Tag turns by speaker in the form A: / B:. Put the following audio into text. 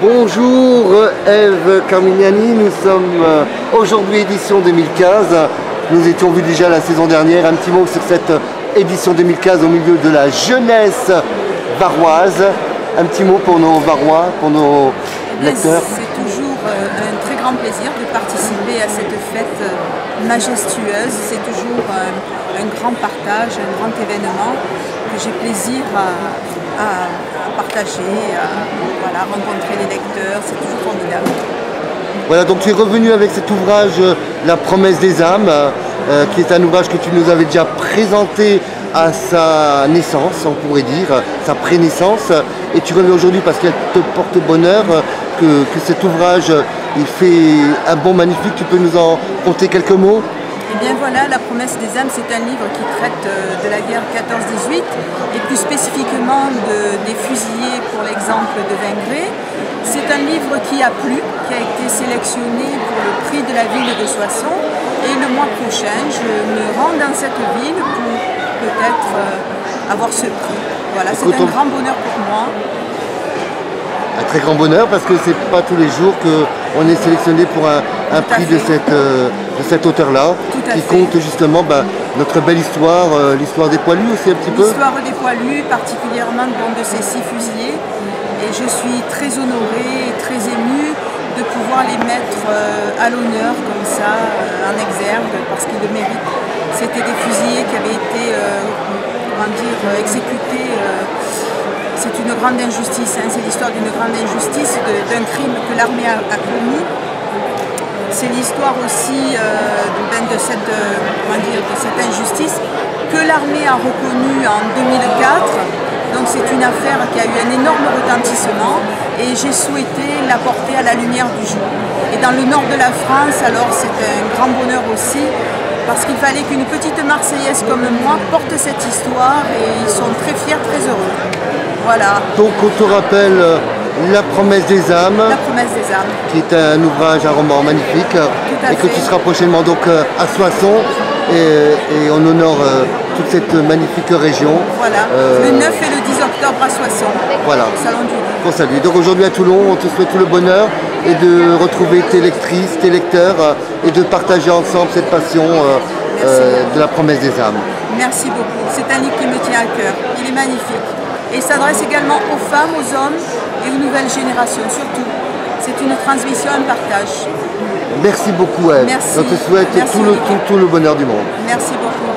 A: Bonjour Ève Carmignani, nous sommes aujourd'hui édition 2015. Nous étions vus déjà la saison dernière. Un petit mot sur cette édition 2015 au milieu de la jeunesse varoise. Un petit mot pour nos Varois, pour nos lecteurs.
B: C'est toujours un très grand plaisir de participer à cette fête majestueuse. C'est toujours un grand partage, un grand événement que j'ai plaisir à partager, à rencontrer les lecteurs. C'est toujours formidable.
A: Voilà, donc tu es revenu avec cet ouvrage La promesse des âmes, qui est un ouvrage que tu nous avais déjà présenté à sa naissance, on pourrait dire, sa pré-naissance, et tu reviens aujourd'hui parce qu'elle te porte bonheur, que cet ouvrage, il fait un bond magnifique. Tu peux nous en conter quelques mots?
B: Eh bien voilà, La promesse des âmes, c'est un livre qui traite de la guerre 14-18 et plus spécifiquement des fusillés pour l'exemple de Vingré. C'est un livre qui a plu, qui a été sélectionné pour le prix de la ville de Soissons, et le mois prochain je me rends dans cette ville pour peut-être avoir ce prix. Voilà, c'est un grand bonheur pour moi.
A: Un très grand bonheur parce que c'est pas tous les jours qu'on est sélectionné pour un prix de cet auteur-là, qui compte justement notre belle histoire, l'histoire des poilus aussi un petit peu.
B: L'histoire des poilus, particulièrement de ces 6 fusillés. Et je suis très honorée et très émue de pouvoir les mettre à l'honneur comme ça, en exergue, parce qu'ils le méritent. C'était des fusillés qui avaient été exécutés. C'est une grande injustice, hein. C'est l'histoire d'une grande injustice, d'un crime que l'armée a commis. C'est l'histoire aussi de cette injustice que l'armée a reconnue en 2004. Donc c'est une affaire qui a eu un énorme retentissement et j'ai souhaité la porter à la lumière du jour. Et dans le nord de la France, alors c'est un grand bonheur aussi, parce qu'il fallait qu'une petite Marseillaise comme moi porte cette histoire et ils sont très fiers, très heureux. Voilà.
A: Donc on te rappelle La promesse des âmes.
B: La promesse des âmes.
A: Qui est un ouvrage, un roman magnifique. Et que tu seras prochainement donc à Soissons et on honore toute cette magnifique région.
B: Voilà, le 9 et le 10 octobre à Soissons.
A: Voilà.
B: Au Salon du Livre.
A: Pour saluer. Donc aujourd'hui à Toulon, on te souhaite tout le bonheur et de retrouver tes lectrices, tes lecteurs et de partager ensemble cette passion de La promesse des âmes.
B: Merci beaucoup. C'est un livre qui me tient à cœur. Il est magnifique. Et il s'adresse également aux femmes, aux hommes et aux nouvelles générations, surtout. C'est une transmission, un partage.
A: Merci beaucoup, Ève.
B: Merci.
A: Je te souhaite tout le bonheur du monde.
B: Merci beaucoup.